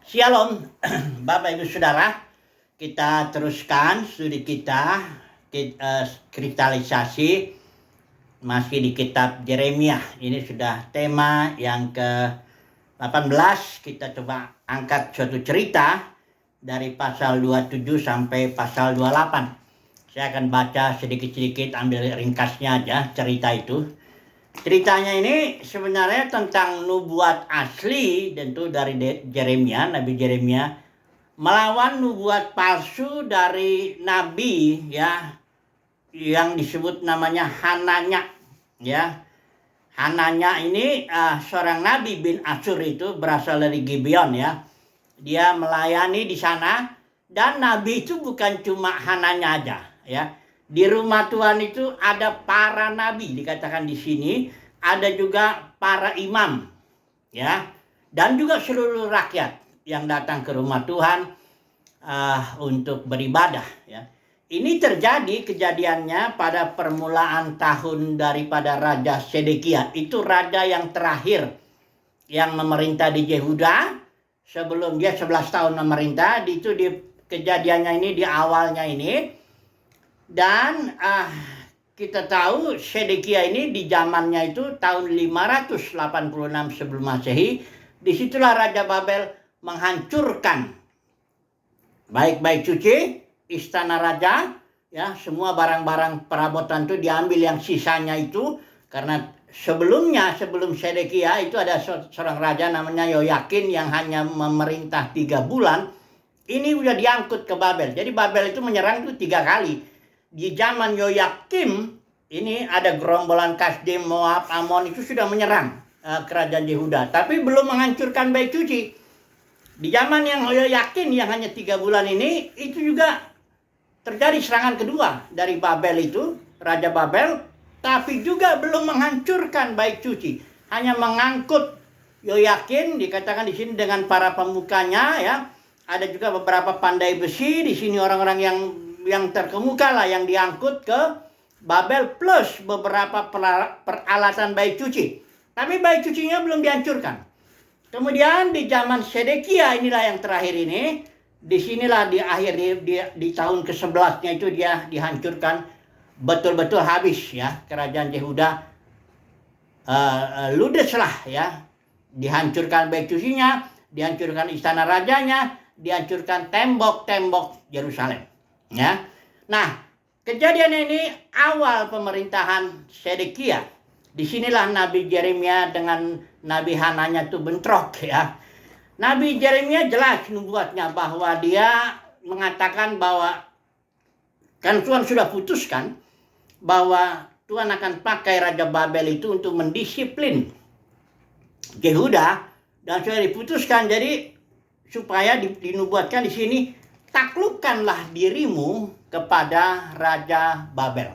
Shalom, Bapak Ibu Saudara, kita teruskan studi kita kristalisasi masih di kitab Yeremia. Ini sudah tema yang ke-18. Kita coba angkat suatu cerita dari pasal 27 sampai pasal 28. Saya akan baca sedikit-sedikit, ambil ringkasnya aja cerita itu. Ceritanya ini sebenarnya tentang nubuat asli, tentu dari Yeremia, Nabi Yeremia melawan nubuat palsu dari nabi ya yang disebut namanya Hananya ya. Hananya ini seorang nabi bin Asyur, itu berasal dari Gibeon ya. Dia melayani di sana, dan nabi itu bukan cuma Hananya aja ya. Di rumah Tuhan itu ada para nabi, dikatakan di sini ada juga para imam ya, dan juga seluruh rakyat yang datang ke rumah Tuhan untuk beribadah ya. Ini terjadi kejadiannya pada permulaan tahun daripada Raja Sedekia. Itu raja yang terakhir yang memerintah di Yehuda. Sebelum dia 11 tahun memerintah, itu di kejadiannya ini di awalnya ini. Dan kita tahu Sedekia ini di zamannya itu tahun 586 sebelum Masehi. Disitulah Raja Babel menghancurkan baik-baik suci, istana raja, ya, semua barang-barang perabotan itu diambil yang sisanya itu. Karena sebelum Sedekia itu ada seorang raja namanya Yoyakin yang hanya memerintah 3 bulan. Ini udah diangkut ke Babel. Jadi Babel itu menyerang itu 3 kali. Di zaman Yoyakim ini ada gerombolan Kasdim, Moab, Amon itu sudah menyerang kerajaan Yehuda, tapi belum menghancurkan bait suci. Di zaman yang Yoyakim yang hanya 3 bulan ini, itu juga terjadi serangan kedua dari Babel itu, Raja Babel, tapi juga belum menghancurkan bait suci, hanya mengangkut Yoyakim, dikatakan di sini dengan para pemukanya ya. Ada juga beberapa pandai besi di sini, orang-orang yang terkemuka lah yang diangkut ke Babel, plus beberapa peralatan bait suci. Tapi bait sucinya belum dihancurkan. Kemudian di zaman Sedekia inilah yang terakhir ini, disinilah di akhir di tahun ke-11-nya itu dia dihancurkan betul-betul habis ya. Kerajaan Yehuda ludes lah ya. Dihancurkan bait sucinya, dihancurkan istana rajanya, dihancurkan tembok-tembok Yerusalem. Ya, nah kejadian ini awal pemerintahan Sedekia. Disinilah Nabi Yeremia dengan Nabi Hananya itu bentrok ya. Nabi Yeremia jelas nubuatnya bahwa dia mengatakan bahwa kan Tuhan sudah putuskan bahwa Tuhan akan pakai Raja Babel itu untuk mendisiplin Yehuda, dan sudah diputuskan jadi supaya dinubuatkan di sini, taklukkanlah dirimu kepada Raja Babel.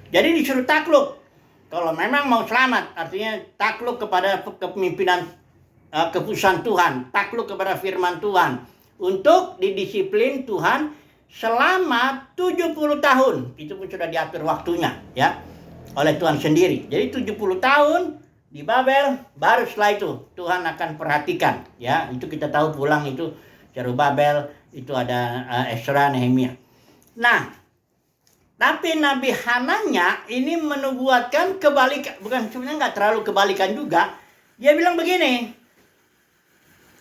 Jadi disuruh takluk. Kalau memang mau selamat, artinya takluk kepada kepemimpinan keputusan Tuhan, takluk kepada firman Tuhan, untuk didisiplin Tuhan selama 70 tahun. Itu pun sudah diatur waktunya ya oleh Tuhan sendiri. Jadi 70 tahun di Babel, baru setelah itu Tuhan akan perhatikan ya. Itu kita tahu pulang itu Zerubabel, itu ada Ezra, Nehemia. Nah, tapi Nabi Hananya ini menubuatkan kebalikan, bukan sebenarnya nggak terlalu kebalikan juga. Dia bilang begini,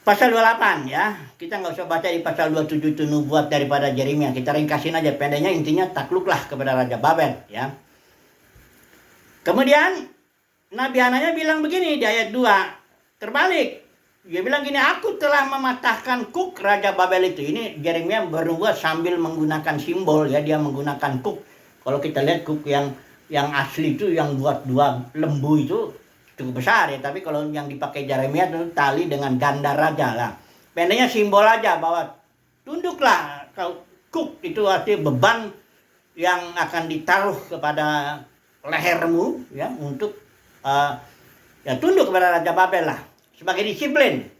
pasal 28 ya, kita nggak usah baca di pasal 27 itu nubuat daripada Yeremia, kita ringkasin aja, pendeknya intinya takluklah kepada Raja Babel ya. Kemudian Nabi Hananya bilang begini di ayat 2, terbalik. Dia bilang gini, aku telah mematahkan Kuk Raja Babel itu. Ini Yeremia bernubuat sambil menggunakan simbol ya, dia menggunakan Kuk. Kalau kita lihat Kuk yang asli itu yang buat 2 lembu itu cukup besar ya, tapi kalau yang dipakai Yeremia itu tali dengan ganda raja lah. Pendeknya simbol aja bahwa tunduklah kau Kuk, itu artinya beban yang akan ditaruh kepada lehermu ya, untuk ya tunduk kepada Raja Babel lah, sebagai disiplin.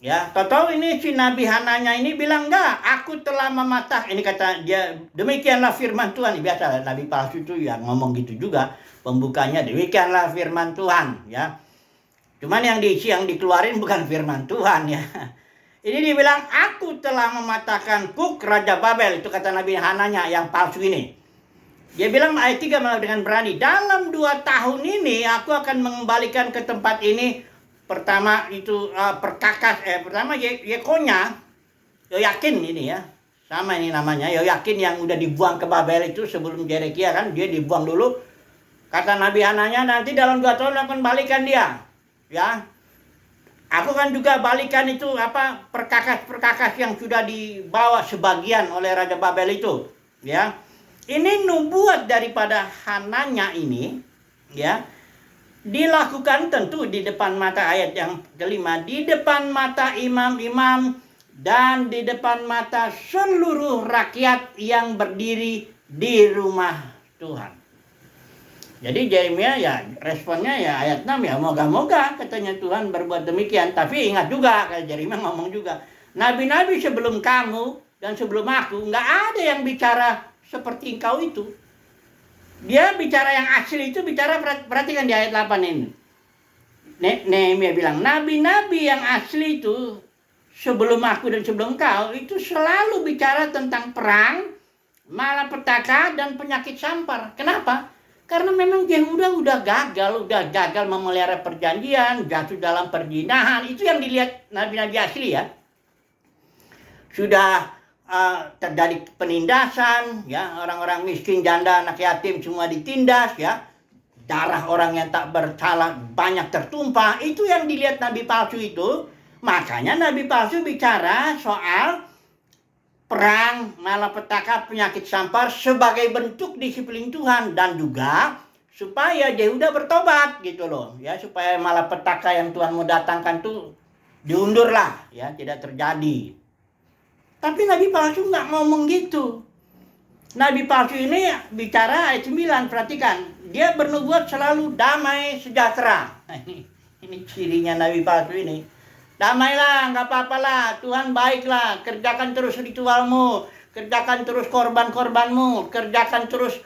Ya, tahu ini si Nabi Hananya ini bilang enggak, aku telah mematah. Ini kata dia, demikianlah firman Tuhan. Biasa Nabi palsu itu ya ngomong gitu juga. Pembukanya demikianlah firman Tuhan ya. Cuman yang dikeluarin bukan firman Tuhan ya. Ini dibilang, aku telah mematahkan Kuk Raja Babel. Itu kata Nabi Hananya yang palsu ini. Dia bilang ayat 3 malah dengan berani. Dalam 2 tahun ini aku akan mengembalikan ke tempat ini. Pertama itu pertama Yekonya. Yoyakin ini ya. Sama ini namanya. Yoyakin yang udah dibuang ke Babel itu sebelum Zedekia kan. Dia dibuang dulu. Kata Nabi Hananya, nanti dalam 2 tahun akan balikan dia. Ya. Aku kan juga balikan itu perkakas-perkakas yang sudah dibawa sebagian oleh Raja Babel itu, ya. Ini nubuat daripada Hananya ini, ya. Dilakukan tentu di depan mata ayat yang kelima, di depan mata imam-imam dan di depan mata seluruh rakyat yang berdiri di rumah Tuhan. Jadi Yeremia ya responnya ya ayat 6 ya moga-moga katanya Tuhan berbuat demikian. Tapi ingat juga kayak Yeremia ngomong juga, nabi-nabi sebelum kamu dan sebelum aku nggak ada yang bicara seperti engkau itu. Dia bicara yang asli itu bicara, perhatikan di ayat 8 ini. Nehemia bilang nabi-nabi yang asli itu sebelum aku dan sebelum kau itu selalu bicara tentang perang, malapetaka dan penyakit sampar. Kenapa? Karena memang Yehuda udah gagal memelihara perjanjian, jatuh dalam perzinahan. Itu yang dilihat nabi-nabi asli ya. Sudah terjadi penindasan, ya, orang-orang miskin, janda, anak yatim semua ditindas, ya. Darah orang yang tak bersalah banyak tertumpah. Itu yang dilihat nabi palsu itu. Makanya nabi palsu bicara soal perang, malapetaka, penyakit sampar sebagai bentuk disiplin Tuhan dan juga supaya Yehuda bertobat gitu loh, ya, supaya malapetaka yang Tuhan mau datangkan tuh diundur lah, ya, tidak terjadi. Tapi nabi palsu nggak ngomong gitu. Nabi palsu ini bicara ayat 9, perhatikan, dia bernubuat selalu damai sejahtera. Ini cirinya nabi palsu ini. Damailah, nggak apa-apalah, Tuhan baiklah, kerjakan terus ritualmu, kerjakan terus korban-korbanmu, kerjakan terus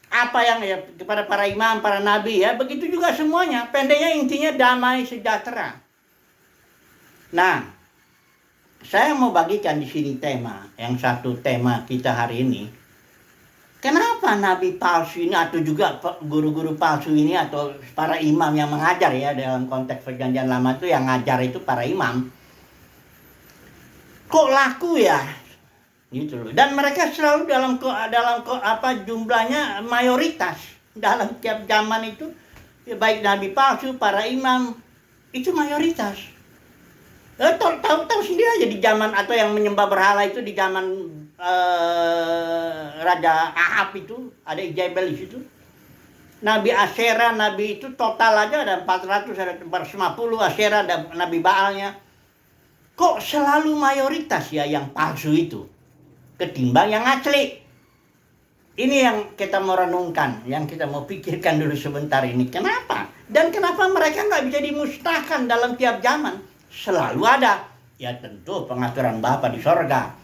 apa yang ya kepada para imam, para nabi ya, begitu juga semuanya. Pendeknya intinya damai sejahtera. Nah, saya mau bagikan di sini tema, yang satu tema kita hari ini. Kenapa nabi palsu ini atau juga guru-guru palsu ini atau para imam yang mengajar ya dalam konteks perjanjian lama itu yang ngajar itu para imam kok laku ya gitu loh. Dan mereka selalu dalam jumlahnya mayoritas dalam tiap zaman itu ya, baik nabi palsu, para imam itu mayoritas. Tahu sendiri aja di zaman atau yang menyembah berhala itu di zaman Raja Ahab itu ada Jezebel di situ. Nabi Asyera, nabi itu total aja ada 400, ada 450 Asyera, ada nabi Baalnya. Kok selalu mayoritas ya yang palsu itu ketimbang yang asli? Ini yang kita mau renungkan, yang kita mau pikirkan dulu sebentar ini. Kenapa? Dan kenapa mereka nggak bisa dimusnahkan dalam tiap zaman? Selalu ada. Ya tentu pengaturan Bapa di sorga.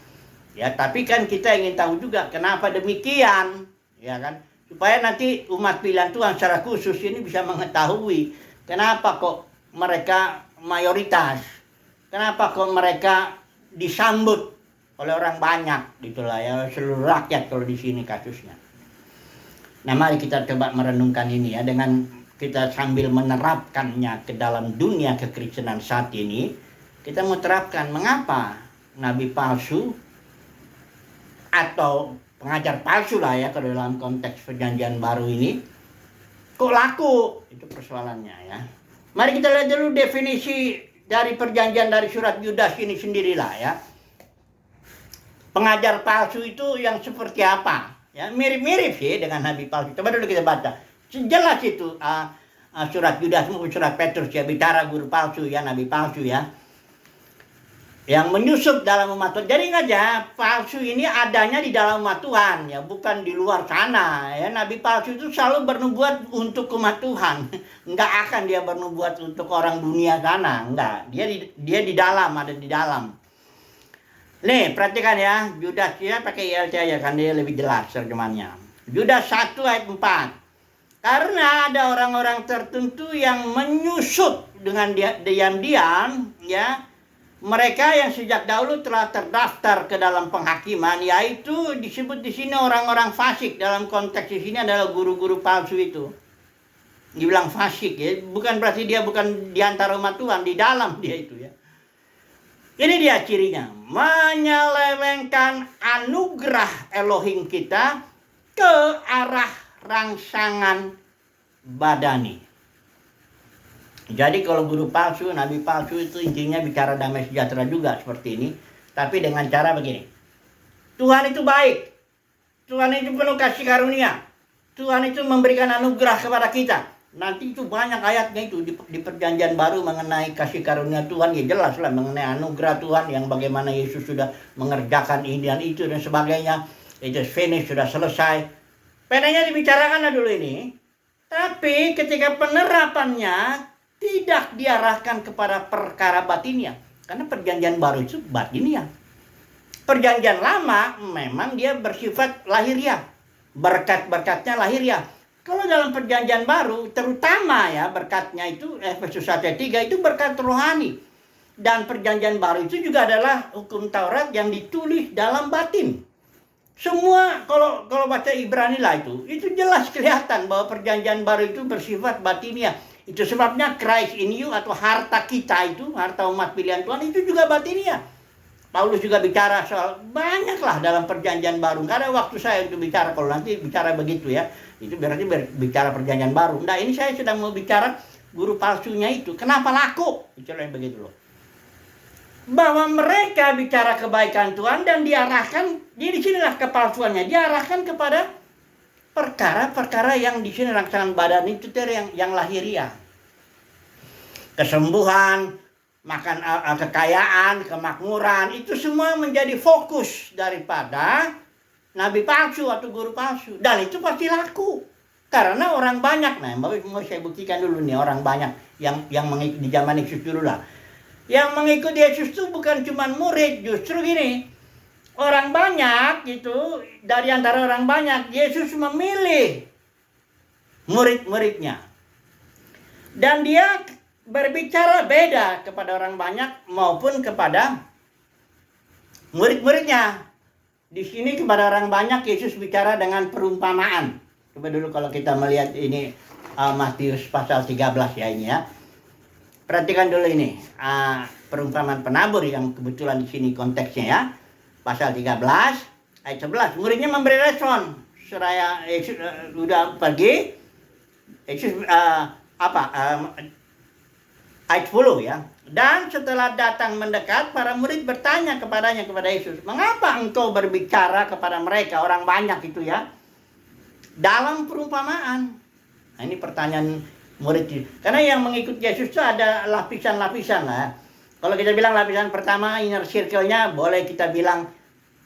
Ya, tapi kan kita ingin tahu juga kenapa demikian, ya kan? Supaya nanti umat pilihan Tuhan secara khusus ini bisa mengetahui kenapa kok mereka mayoritas, kenapa kok mereka disambut oleh orang banyak, gitulah ya, seluruh rakyat kalau di sini kasusnya. Nah, mari kita coba merenungkan ini ya, dengan kita sambil menerapkannya ke dalam dunia kekristenan saat ini. Kita mau terapkan mengapa nabi palsu atau pengajar palsu lah ya kalau dalam konteks perjanjian baru ini kok laku, itu persoalannya ya. Mari kita lihat dulu definisi dari perjanjian dari surat Yudas ini sendirilah ya. Pengajar palsu itu yang seperti apa ya, mirip-mirip sih dengan nabi palsu. Coba dulu kita baca jelas itu surat Yudas maupun surat Petrus ya, bicara guru palsu ya, nabi palsu ya, yang menyusup dalam umat Tuhan. Jadi ingat ya, palsu ini adanya di dalam umat Tuhan ya, bukan di luar sana ya. Nabi palsu itu selalu bernubuat untuk umat Tuhan. Enggak akan dia bernubuat untuk orang dunia sana, enggak. Dia di dalam, ada di dalam. Nih, perhatikan ya, Yudas ya, pakai ILC aja kan dia lebih jelas terjemahannya. Yudas 1 ayat 4. Karena ada orang-orang tertentu yang menyusup dengan diam-diam ya, Mereka yang sejak dahulu telah terdaftar ke dalam penghakiman, yaitu disebut di sini orang-orang fasik. Dalam konteks di sini adalah guru-guru palsu itu. Dibilang fasik ya, bukan berarti dia bukan di antara umat Tuhan, di dalam dia itu ya. Ini dia cirinya, menyelewengkan anugerah Elohim kita ke arah rangsangan badani. Jadi kalau guru palsu, nabi palsu itu intinya bicara damai sejahtera juga seperti ini. Tapi dengan cara begini. Tuhan itu baik. Tuhan itu penuh kasih karunia. Tuhan itu memberikan anugerah kepada kita. Nanti itu banyak ayatnya itu di perjanjian baru mengenai kasih karunia Tuhan. Ya jelas lah mengenai anugerah Tuhan yang bagaimana Yesus sudah mengerjakan ini dan itu dan sebagainya. Itu finish, sudah selesai. Pengennya dibicarakan dulu ini. Tapi ketika penerapannya tidak diarahkan kepada perkara batinnya. Karena perjanjian baru itu batinnya. Perjanjian lama memang dia bersifat lahiriah. Berkat-berkatnya lahiriah. Kalau dalam perjanjian baru, terutama ya berkatnya itu, Efesus 1:3 itu berkat rohani. Dan perjanjian baru itu juga adalah hukum Taurat yang ditulis dalam batin. Semua kalau baca Ibrani lah itu jelas kelihatan bahwa perjanjian baru itu bersifat batiniah. Itu sebabnya Christ in you atau harta kita itu, harta umat pilihan Tuhan itu juga batiniah. Paulus juga bicara soal banyaklah dalam perjanjian baru. Nggak ada waktu saya untuk bicara kalau nanti bicara begitu ya. Itu berarti bicara perjanjian baru. Nah ini saya sedang mau bicara guru palsunya itu. Kenapa laku? Bicara begitu loh. Bahwa mereka bicara kebaikan Tuhan dan diarahkan, jadi di sinilah kepalsuannya. Diarahkan kepada perkara-perkara yang di sini rangsangan badan itu yang lahiriah. Kesembuhan, makan kekayaan, kemakmuran, itu semua menjadi fokus daripada nabi palsu atau guru palsu. Dan itu pasti laku. Karena orang banyak, nah mau saya buktikan dulu nih orang banyak yang mengikuti di zaman Yesus dulu lah. Yang mengikuti Yesus itu bukan cuma murid, justru gini. Orang banyak itu, dari antara orang banyak, Yesus memilih murid-muridnya. Dan dia berbicara beda kepada orang banyak maupun kepada murid-muridnya. Di sini kepada orang banyak Yesus bicara dengan perumpamaan. Coba dulu kalau kita melihat ini Matius pasal 13 ya ini ya. Perhatikan dulu ini perumpamaan penabur yang kebetulan di sini konteksnya ya. Pasal 13 ayat 11. Muridnya memberi respon. Seraya Yesus sudah pergi. Yesus ayat 10 ya. Dan setelah datang mendekat, para murid bertanya kepada Yesus, "Mengapa engkau berbicara kepada mereka, orang banyak itu ya, dalam perumpamaan?" Nah, ini pertanyaan murid. Karena yang mengikut Yesus itu ada lapisan-lapisan lah. Kalau kita bilang lapisan pertama, inner circle-nya boleh kita bilang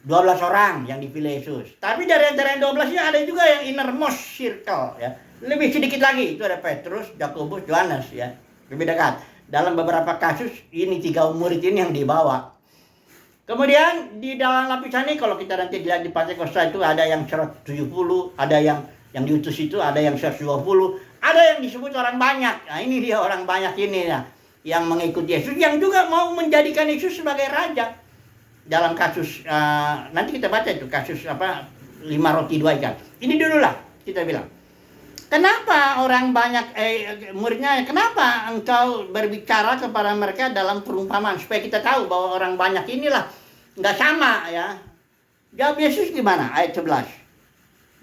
12 orang yang dipilih Yesus. Tapi dari antara yang 12 ini ada juga yang innermost circle ya. Lebih sedikit lagi, itu ada Petrus, Yakobus, Yohanes ya. Lebih dekat. Dalam beberapa kasus ini 3 murid ini yang dibawa. Kemudian di dalam lapisan ini kalau kita nanti lihat di Pentakosta itu ada yang 170, ada yang diutus itu ada yang 120, ada yang disebut orang banyak. Nah, ini dia orang banyak ini ya, yang mengikuti Yesus, yang juga mau menjadikan Yesus sebagai raja. Dalam kasus nanti kita baca itu kasus 5 roti 2 ikan. Ini dulu lah kita bilang. Kenapa orang banyak muridnya, kenapa engkau berbicara kepada mereka dalam perumpamaan? Supaya kita tahu bahwa orang banyak inilah nggak sama ya. Jawab Yesus gimana? Ayat 11.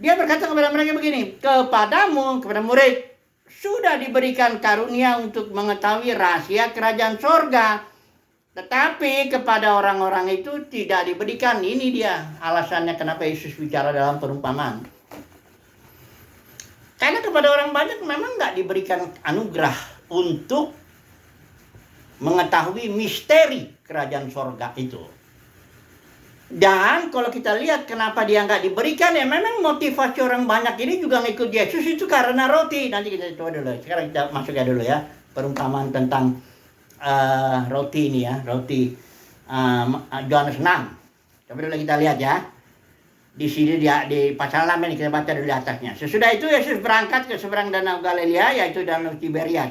Dia berkata kepada mereka begini, "Kepadamu," kepada murid, "sudah diberikan karunia untuk mengetahui rahasia kerajaan sorga. Tetapi kepada orang-orang itu tidak diberikan." Ini dia alasannya kenapa Yesus bicara dalam perumpamaan. Karena kepada orang banyak memang nggak diberikan anugerah untuk mengetahui misteri kerajaan sorga itu. Dan kalau kita lihat kenapa dia nggak diberikan, ya memang motivasi orang banyak ini juga ngikut Yesus itu karena roti. Nanti kita coba dulu. Sekarang kita masuk ya dulu ya. Perumpamaan tentang roti ini ya. Roti Yohanes 6. Coba dulu kita lihat ya. Di sini di pasal 6 ini kita baca dulu di atasnya. Sesudah itu Yesus berangkat ke seberang danau Galilea, yaitu danau Tiberias.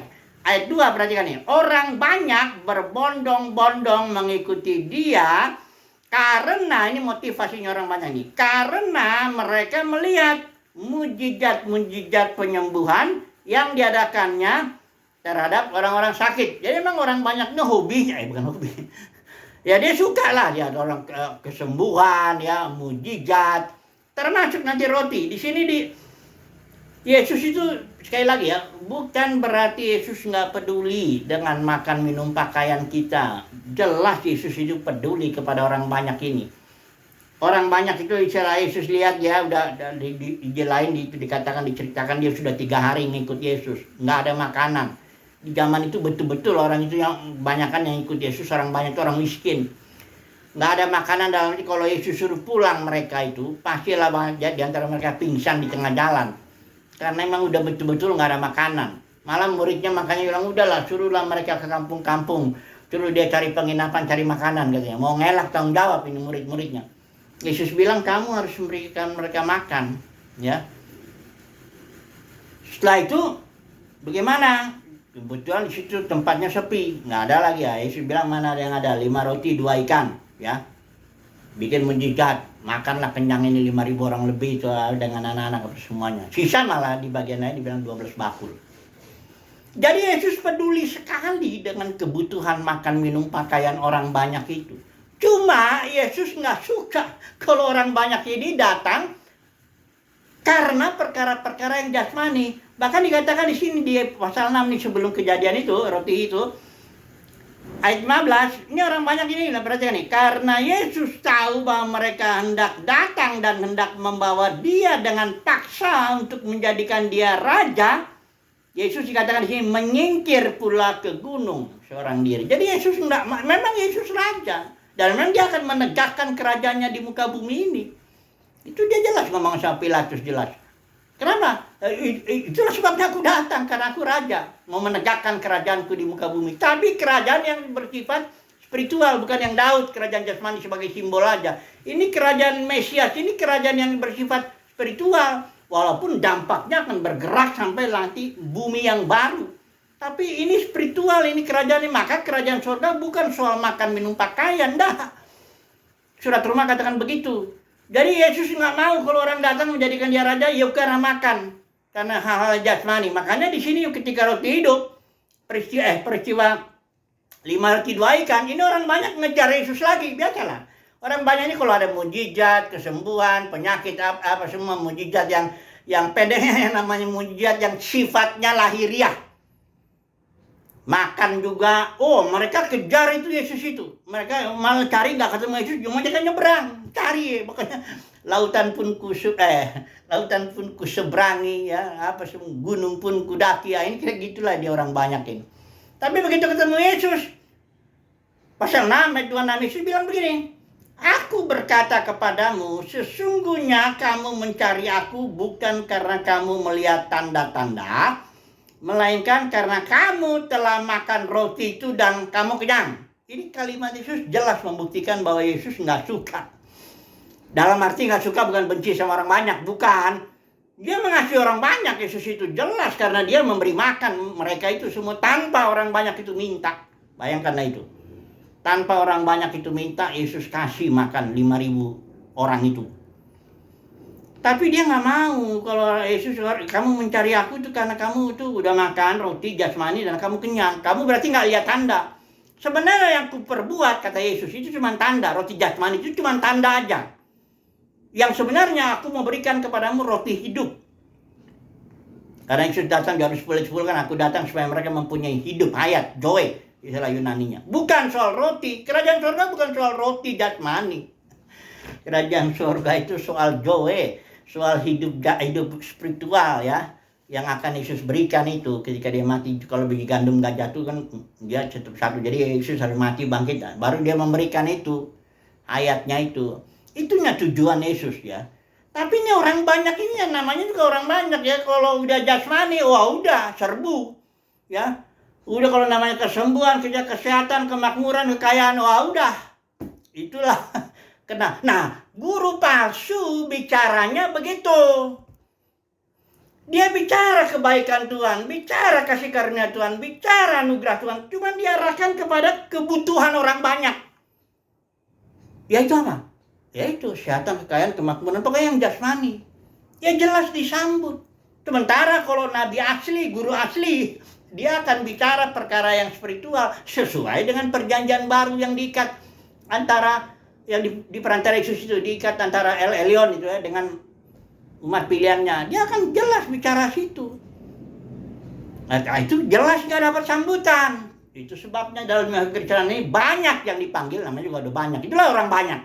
ayat 2 perhatikan nih. Orang banyak berbondong-bondong mengikuti dia karena, ini motivasinya orang banyak nih, karena mereka melihat mujizat-mujizat penyembuhan yang diadakannya terhadap orang-orang sakit. Jadi memang orang banyaknya hobinya, bukan hobi. Ya dia suka lah, dia ada orang kesembuhan, ya mujizat, termasuk nanti roti. Di sini Yesus itu sekali lagi ya, bukan berarti Yesus nggak peduli dengan makan minum pakaian kita. Jelas Yesus itu peduli kepada orang banyak ini. Orang banyak itu istilah Yesus lihat ya, udah lain dikatakan, diceritakan dia sudah 3 hari ngikut Yesus, nggak ada makanan. Di zaman itu betul-betul orang itu yang banyakan yang ikut Yesus, orang banyak itu orang miskin. Nggak ada makanan, dalam arti kalau Yesus suruh pulang mereka itu, pastilah banyak di antara mereka pingsan di tengah jalan. Karena memang udah betul-betul nggak ada makanan. Malah muridnya makanya bilang, udahlah suruhlah mereka ke kampung-kampung. Suruh dia cari penginapan, cari makanan katanya. Mau ngelak tanggung jawab ini murid-muridnya. Yesus bilang kamu harus memberikan mereka makan. Ya. Setelah itu bagaimana? Kebetulan di situ tempatnya sepi. Nggak ada lagi ya. Yesus bilang mana ada yang ada? 5 roti 2 ikan. Ya. Bikin mujizat, makanlah kenyang ini 5.000 orang lebih itu dengan anak-anak semuanya. Sisa malah di bagian lain dibilang 12 bakul. Jadi Yesus peduli sekali dengan kebutuhan makan minum pakaian orang banyak itu. Cuma Yesus nggak suka kalau orang banyak ini datang karena perkara-perkara yang jasmani. Bahkan dikatakan di sini di pasal 6 nih, sebelum kejadian itu, roti itu, ayat 15, ini orang banyak ini, perhatikan nih. Karena Yesus tahu bahwa mereka hendak datang dan hendak membawa dia dengan paksa untuk menjadikan dia raja, Yesus dikatakan di sini menyingkir pula ke gunung seorang diri. Jadi Yesus enggak, memang Yesus raja. Dan memang dia akan menegakkan kerajaannya di muka bumi ini. Itu dia jelas ngomong sama Pilatus, jelas. Kenapa? Itulah sebabnya aku datang, karena aku raja. Mau menegakkan kerajaanku di muka bumi. Tapi kerajaan yang bersifat spiritual, bukan yang Daud, kerajaan jasmani sebagai simbol aja. Ini kerajaan Mesias, ini kerajaan yang bersifat spiritual. Walaupun dampaknya akan bergerak sampai nanti bumi yang baru. Tapi ini spiritual, ini kerajaan ini. Maka kerajaan surga bukan soal makan, minum, pakaian. Dah. Surat Roma katakan begitu. Jadi Yesus nggak mau kalau orang datang menjadikan dia raja, ya karena makan. Karena hal-hal jasmani. Makanya di sini ketika roti hidup, peristiwa 5 roti 2 ikan, ini orang banyak ngejar Yesus lagi. Biasalah. Orang banyak ini kalau ada mujizat, kesembuhan, penyakit, apa semua mujizat yang pendeknya yang namanya mujizat yang sifatnya lahiriah. Makan juga, mereka kejar itu Yesus itu. Mereka malah cari nggak ketemu Yesus, cuma mereka nyebrang, cari, makanya lautan pun ku seberangi, ya, apa semua gunung pun ku daki, ya, ini kayak gitulah dia orang banyak ini. Tapi begitu ketemu Yesus, pasal 6 ayat 26 Yesus bilang begini, aku berkata kepadamu, sesungguhnya kamu mencari aku bukan karena kamu melihat tanda-tanda, melainkan karena kamu telah makan roti itu dan kamu kenyang. Ini kalimat Yesus jelas membuktikan bahwa Yesus nggak suka. Dalam arti nggak suka bukan benci sama orang banyak, bukan. Dia mengasihi orang banyak, Yesus itu jelas karena dia memberi makan mereka itu semua tanpa orang banyak itu minta. Bayangkanlah itu. Tanpa orang banyak itu minta, Yesus kasih makan 5.000 orang itu. Tapi dia nggak mau. Kalau Yesus, kamu mencari aku itu karena kamu itu udah makan roti jasmani dan kamu kenyang. Kamu berarti nggak lihat tanda. Sebenarnya yang kuperbuat, kata Yesus, itu cuma tanda. Roti jasmani itu cuma tanda aja. Yang sebenarnya aku mau berikan kepadamu roti hidup. Karena Yesus datang di Yohanes 10:10 kan, aku datang supaya mereka mempunyai hidup, hayat, joy, istilah Yunaninya. Bukan soal roti. Kerajaan surga bukan soal roti jasmani. Kerajaan surga itu soal joy, soal hidup spiritual, ya, yang akan Yesus berikan itu ketika dia mati. Kalau biji gandum nggak jatuh kan dia tetap satu. Jadi Yesus harus mati bangkit, baru dia memberikan itu ayatnya itu. Itunya tujuan Yesus, ya. Tapi ini orang banyak ini yang namanya juga orang banyak, ya. Kalau udah jasmani, udah serbu, ya. Udah kalau namanya kesembuhan, kesehatan, kemakmuran, kekayaan, udah. Itulah kena. Nah, guru palsu bicaranya begitu. Dia bicara kebaikan Tuhan, bicara kasih karunia Tuhan, bicara anugerah Tuhan. Cuma diarahkan kepada kebutuhan orang banyak. Yaitu apa? Yaitu kesehatan, kekayaan, kemakmuran, pokoknya yang jasmani. Ya jelas disambut. Sementara kalau nabi asli, guru asli, dia akan bicara perkara yang spiritual sesuai dengan perjanjian baru yang diikat antara yang di perantara Yesus itu, diikat antara El Elyon itu ya dengan umat pilihannya. Dia akan jelas bicara situ. Nah itu jelas nggak dapat sambutan. Itu sebabnya dalam kekristenan ini banyak yang dipanggil, namanya juga ada banyak. Itulah orang banyak.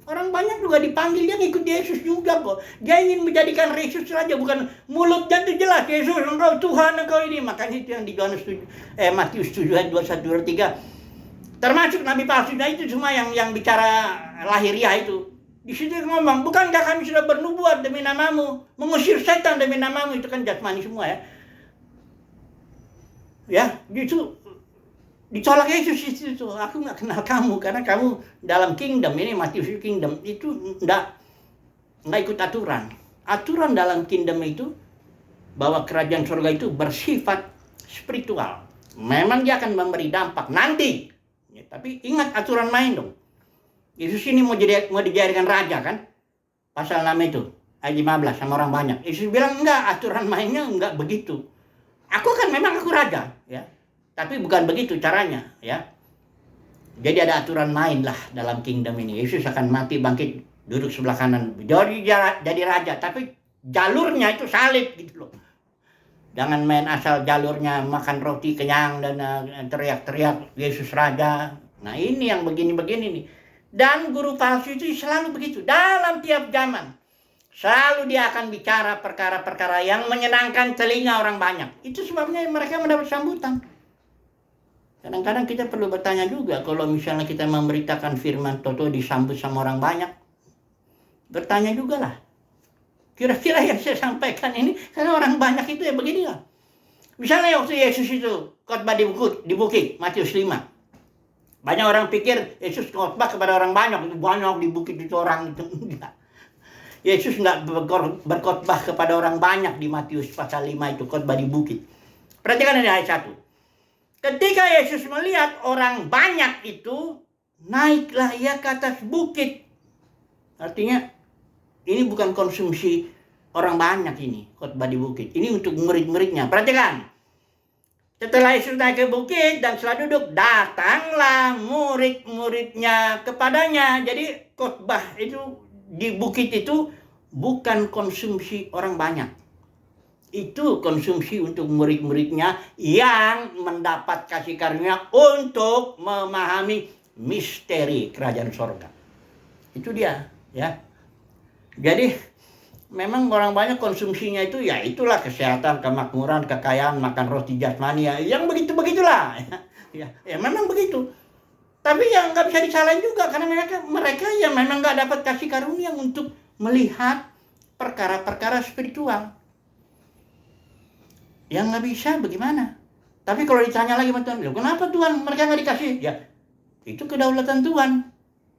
Orang banyak juga dipanggil, dia ngikut Yesus juga kok. Dia ingin menjadikan Yesus saja, bukan mulutnya itu jelas, Yesus engkau Tuhan, engkau ini. Makanya itu yang di Matius 7 ayat 21, 23. Termasuk nabi palsu, itu semua yang bicara lahiriah itu. Di situ ngomong, bukankah kami sudah bernubuat demi namamu, mengusir setan demi namamu, itu kan jasmani semua ya. Ya, itu ditolak Yesus itu, aku nggak kenal kamu karena kamu dalam kingdom ini, Matius kingdom itu nggak ikut aturan. Aturan dalam kingdom itu bahwa kerajaan surga itu bersifat spiritual. Memang dia akan memberi dampak nanti, ya, tapi ingat aturan main dong. Yesus ini mau dijadikan raja kan, pasal 6 itu ayat 15 sama orang banyak. Yesus bilang enggak, aturan mainnya enggak begitu. Aku kan memang aku raja, ya. Tapi bukan begitu caranya, ya. Jadi ada aturan main lah dalam kingdom ini. Yesus akan mati, bangkit, duduk sebelah kanan. Jadi raja, tapi jalurnya itu salib gitu loh. Jangan main asal jalurnya makan roti kenyang dan teriak-teriak Yesus raja. Nah ini yang begini-begini nih. Dan guru palsu itu selalu begitu. Dalam tiap zaman. Selalu dia akan bicara perkara-perkara yang menyenangkan telinga orang banyak. Itu sebabnya mereka mendapat sambutan. Kadang-kadang kita perlu bertanya juga, kalau misalnya kita memberitakan firman Toto disambut sama orang banyak, bertanya juga lah, kira-kira yang saya sampaikan ini, karena orang banyak itu ya begini lah. Misalnya waktu Yesus itu khotbah di bukit, Matius 5. Banyak orang pikir Yesus khotbah kepada orang banyak, itu banyak di bukit itu orang itu enggak. Yesus enggak berkhotbah kepada orang banyak di Matius pasal 5 itu, khotbah di bukit. Perhatikan ini ayat 1. Ketika Yesus melihat orang banyak itu, naiklah ia ke atas bukit. Artinya, ini bukan konsumsi orang banyak ini, khotbah di bukit. Ini untuk murid-muridnya. Perhatikan. Setelah Yesus naik ke bukit dan setelah duduk, datanglah murid-muridnya kepadanya. Jadi khotbah itu di bukit itu bukan konsumsi orang banyak. Itu konsumsi untuk murid-muridnya yang mendapat kasih karunia untuk memahami misteri kerajaan surga. Itu dia, ya. Jadi memang orang banyak konsumsinya itu ya itulah kesehatan, kemakmuran, kekayaan, makan roti jasmani ya, yang begitu-begitulah. Ya, memang begitu. Tapi yang nggak bisa disalahin juga karena mereka ya memang nggak dapat kasih karunia untuk melihat perkara-perkara spiritual. Yang nggak bisa bagaimana? Tapi kalau ditanya lagi sama Tuhan, kenapa Tuhan mereka nggak dikasih? Ya, itu kedaulatan Tuhan.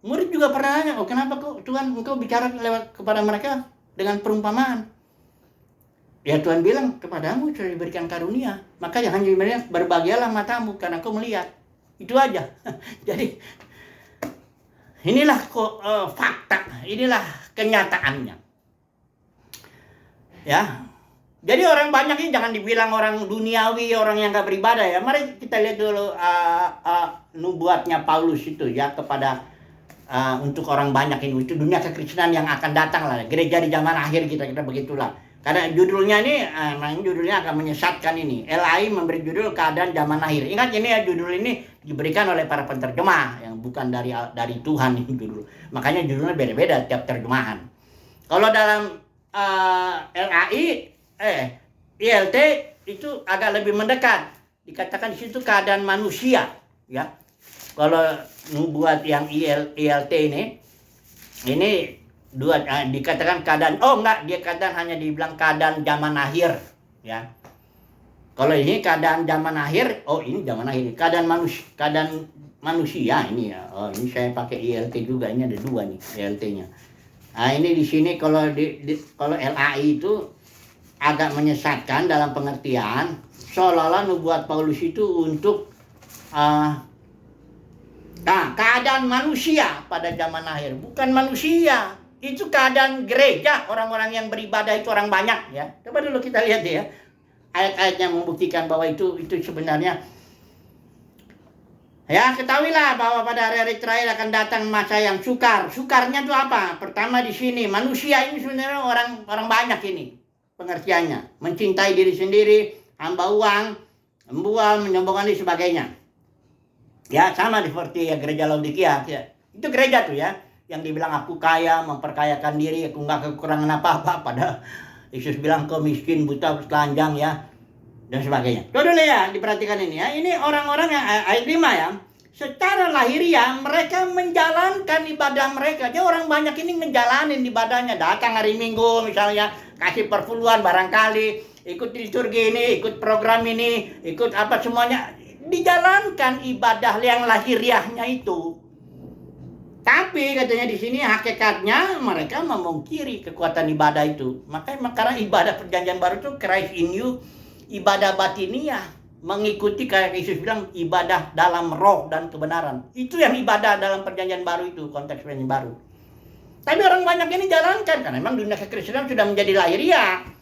Murid juga pernah nanya, kenapa kok Tuhan engkau bicara lewat kepada mereka dengan perumpamaan? Ya Tuhan bilang, kepadamu sudah diberikan karunia. Maka jangan dibilang, berbahagialah matamu karena engkau melihat. Itu aja. Jadi, inilah fakta, inilah kenyataannya. Ya. Jadi orang banyak ini jangan dibilang orang duniawi, orang yang gak beribadah ya. Mari kita lihat dulu nubuatnya Paulus itu ya kepada untuk orang banyak ini. Itu dunia kekristenan yang akan datang lah. Gereja di zaman akhir kita begitulah. Karena judulnya ini, judulnya akan menyesatkan ini. LAI memberi judul keadaan zaman akhir. Ingat ini ya, judul ini diberikan oleh para penterjemah yang bukan dari Tuhan ini judul. Makanya judulnya beda-beda tiap terjemahan. Kalau dalam ILT itu agak lebih mendekat. Dikatakan di situ keadaan manusia, ya. Kalau nubuat yang ILT ini dua dikatakan keadaan. Oh enggak, dia katakan hanya dibilang keadaan zaman akhir, ya. Kalau ini keadaan zaman akhir, oh ini zaman akhir. Keadaan manusia ini ya. Oh ini saya pakai ILT juga. Ini ada dua nih ILT-nya. Nah ini di sini kalau kalau LAI itu agak menyesatkan dalam pengertian seolah-olah nubuat Paulus itu untuk keadaan manusia pada zaman akhir. Bukan manusia, itu keadaan gereja, orang-orang yang beribadah itu orang banyak ya. Coba dulu kita lihat ya, ayat-ayatnya membuktikan bahwa itu sebenarnya. Ya, ketahuilah bahwa pada hari-hari terakhir akan datang masa yang sukar. Sukarnya itu apa? Pertama di sini, manusia ini sebenarnya orang banyak ini pengertiannya. Mencintai diri sendiri, hamba uang, membual, menyombongkan diri sebagainya. Ya, sama seperti ya, gereja Laodikia. Ya. Itu gereja tuh ya, yang dibilang aku kaya, memperkayakan diri, aku nggak kekurangan apa-apa. Padahal Yesus bilang kau miskin, buta, telanjang ya, dan sebagainya. Tuh dulu ya, diperhatikan ini ya. Ini orang-orang yang ayat 5 ya. Secara lahiriah mereka menjalankan ibadah mereka. Jadi orang banyak ini menjalanin ibadahnya. Datang hari Minggu misalnya, kasih perpuluhan barangkali, ikut liturgi ini, ikut program ini, ikut apa semuanya. Dijalankan ibadah yang lahiriahnya itu. Tapi katanya di sini hakikatnya mereka memungkiri kekuatan ibadah itu. Makanya karena ibadah perjanjian baru itu Christ in you, ibadah batiniah, mengikuti kayak Yesus bilang ibadah dalam roh dan kebenaran. Itu yang ibadah dalam perjanjian baru itu, konteks perjanjian baru. Tapi orang banyak ini jalankan karena memang dunia kekristenan sudah menjadi lahiriah.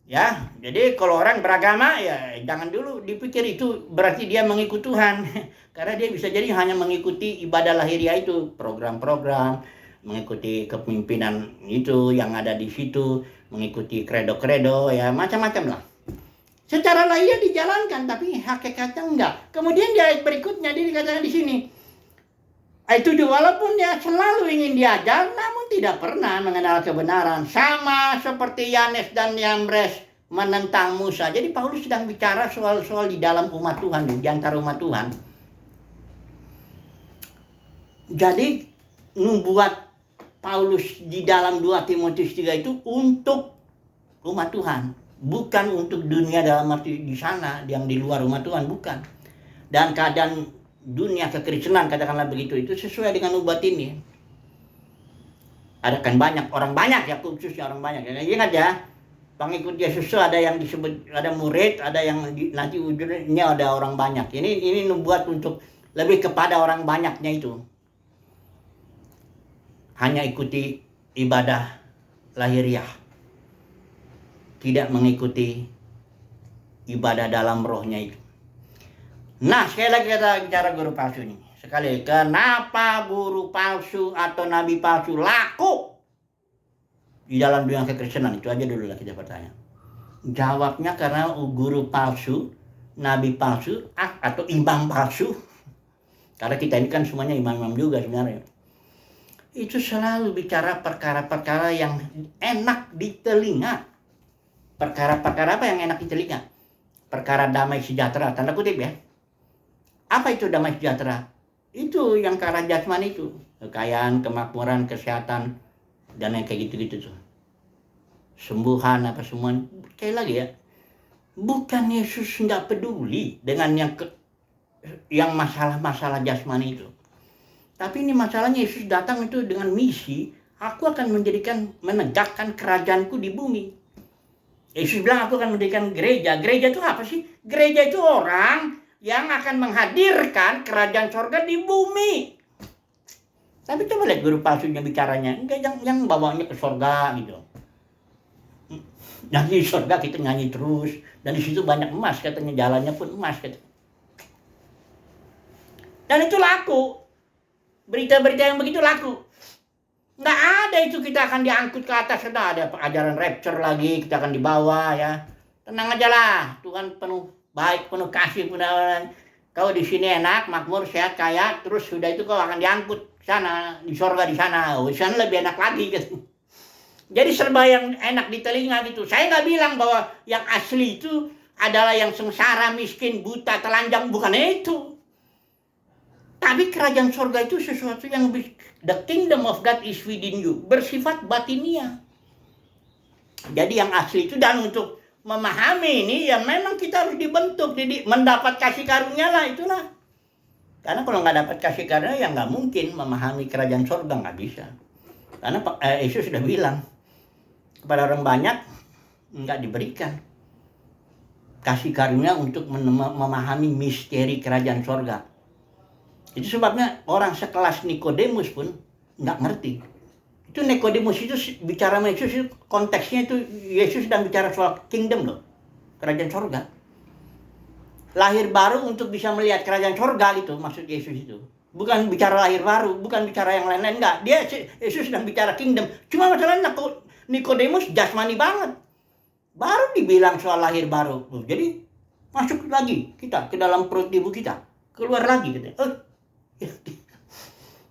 Ya, jadi kalau orang beragama ya jangan dulu dipikir itu berarti dia mengikuti Tuhan. Karena dia bisa jadi hanya mengikuti ibadah lahiriah itu, program-program, mengikuti kepemimpinan itu yang ada di situ, mengikuti kredo-kredo ya macam-macam lah. Secara lahiriah dijalankan tapi hakikatnya enggak. Kemudian di ayat berikutnya dia dikatakan di sini. Itu walaupun dia selalu ingin diajar, namun tidak pernah mengenal kebenaran. Sama seperti Yanes dan Yambres menentang Musa. Jadi Paulus sedang bicara soal-soal di dalam umat Tuhan, di antara umat Tuhan. Jadi membuat Paulus di dalam 2 Timotius 3 itu untuk umat Tuhan. Bukan untuk dunia dalam arti di sana, yang di luar umat Tuhan, bukan. Dan keadaan dunia kekristenan katakanlah begitu itu sesuai dengan nubuat ini. Ada kan orang banyak ya, khususnya orang banyak. Ingat ya, pengikut Yesus itu ada yang disebut ada murid, ada yang nanti ujungnya ada orang banyak. Ini nubuat untuk lebih kepada orang banyaknya itu. Hanya ikuti ibadah lahiriah. Tidak mengikuti ibadah dalam rohnya itu. Nah, sekali lagi kita bicara guru palsu ini. Sekali, kenapa guru palsu atau nabi palsu laku di dalam dunia kekristenan? Itu aja dulu lah kita bertanya. Jawabnya karena guru palsu, nabi palsu, atau imam palsu. Karena kita ini kan semuanya imam-imam juga sebenarnya. Itu selalu bicara perkara-perkara yang enak di telinga. Perkara-perkara apa yang enak di telinga? Perkara damai sejahtera, tanda kutip ya. Apa itu damai sejahtera? Itu yang ke arah jasmani itu. Kekayaan, kemakmuran, kesehatan, dan yang kayak gitu-gitu tuh. Sembuhan apa semua. Sekali lagi ya. Bukan Yesus nggak peduli dengan yang masalah-masalah jasmani itu. Tapi ini masalahnya Yesus datang itu dengan misi. Aku akan menegakkan kerajaanku di bumi. Yesus bilang aku akan mendirikan gereja. Gereja itu apa sih? Gereja itu orang yang akan menghadirkan kerajaan sorga di bumi. Tapi coba lihat guru palsunya bicaranya. Enggak, yang bawanya ke sorga gitu. Nanti di sorga kita nyanyi terus. Dan di situ banyak emas katanya. Jalannya pun emas katanya. Dan itu laku. Berita-berita yang begitu laku. Nggak ada itu kita akan diangkut ke atas. Ada ajaran rapture lagi. Kita akan dibawa ya. Tenang aja lah. Tuhan penuh baik, penuh kasih, penuh. Kau di sini enak, makmur, sehat, kaya, terus sudah itu kau akan diangkut sana, di sorga di sana. Oh, di sana lebih enak lagi gitu. Jadi serba yang enak di telinga gitu. Saya nggak bilang bahwa yang asli itu adalah yang sengsara, miskin, buta, telanjang, bukan itu. Tapi kerajaan sorga itu sesuatu yang the kingdom of God is within you, bersifat batiniah. Jadi yang asli itu, dan untuk memahami ini ya memang kita harus dibentuk, jadi mendapat kasih karunia lah, itulah. Karena kalau nggak dapat kasih karunia ya nggak mungkin memahami kerajaan surga, nggak bisa. Karena Yesus sudah bilang kepada orang banyak, Enggak diberikan kasih karunia untuk memahami misteri kerajaan sorga. Itu sebabnya orang sekelas Nikodemus pun nggak ngerti. Itu Nikodemus itu bicara sama Yesus, itu konteksnya itu Yesus sedang bicara soal kingdom loh, kerajaan sorga. Lahir baru untuk bisa melihat kerajaan sorga itu maksud Yesus itu. Bukan bicara lahir baru, bukan bicara yang lain-lain, enggak. Yesus sedang bicara kingdom. Cuma masalahnya Nikodemus jasmani banget. Baru dibilang soal lahir baru. Jadi masuk lagi kita ke dalam perut ibu kita. Keluar lagi gitu.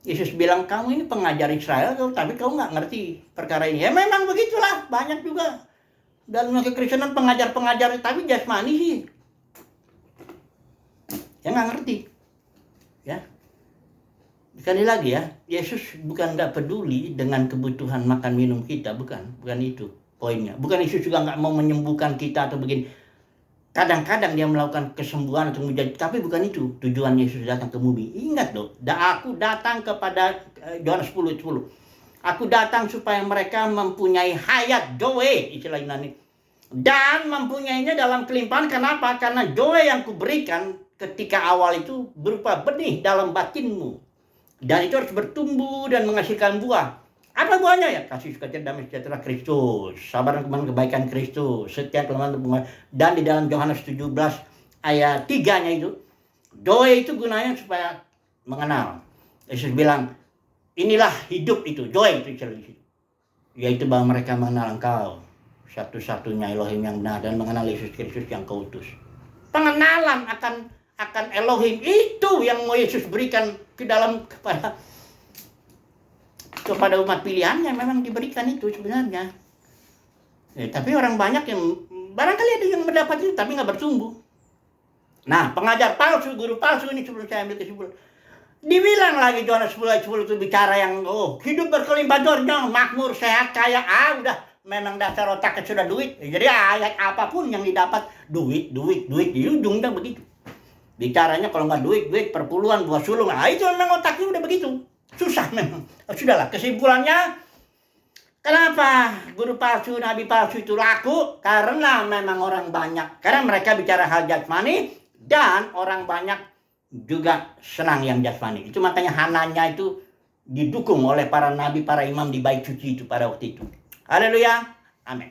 Yesus bilang, kamu ini pengajar Israel, tapi kamu nggak ngerti perkara ini. Ya memang begitulah. Banyak juga dalam kekristenan pengajar-pengajar, tapi jasmani sih. Ya nggak ngerti. Ya. Sekali lagi ya, Yesus bukan nggak peduli dengan kebutuhan makan minum kita. Bukan itu poinnya. Bukan Yesus juga nggak mau menyembuhkan kita atau begini. Kadang-kadang dia melakukan kesembuhan atau menjadi, tapi bukan itu tujuan Yesus datang ke bumi. Ingat loh, aku datang kepada Yohanes 10:10. Aku datang supaya mereka mempunyai hayat, joy, istilah Yunani. Dan mempunyainya dalam kelimpahan. Kenapa? Karena joy yang kuberikan ketika awal itu berupa benih dalam batinmu. Dan itu harus bertumbuh dan menghasilkan buah. Apa buahnya ya? Kasih sukacita, damai sejahtera Kristus, sabar dan kebaikan Kristus, setia kelemahan dan di dalam Yohanes 17 ayat 3-nya itu, joy itu gunanya supaya mengenal. Yesus bilang, inilah hidup itu, joy itu yaitu bahwa mereka mengenal Engkau satu-satunya Elohim yang benar dan mengenal Yesus Kristus yang Kau utus. Pengenalan akan Elohim itu yang mau Yesus berikan ke dalam kepada umat pilihannya. Memang diberikan itu sebenarnya. Tapi orang banyak yang barangkali ada yang mendapat itu tapi nggak bertumbuh. Nah, pengajar palsu, guru palsu ini sebelum saya ambil kesimpulan. Dibilang lagi Yohanes 10:10 itu bicara yang hidup berkelimpahan, makmur, sehat, kaya. Udah memang dasar otaknya sudah duit. Jadi ayat apapun yang didapat duit di ujungnya begitu. Bicaranya kalau nggak duit perpuluhan, buah sulung. Itu memang otaknya udah begitu. Susah memang. Sudahlah, kesimpulannya, kenapa guru palsu, nabi palsu itu laku? Karena memang orang banyak. Karena mereka bicara hal jasmani dan orang banyak juga senang yang jasmani. Itu makanya Hananya itu didukung oleh para nabi, para imam di bait suci itu pada waktu itu. Haleluya. Amin.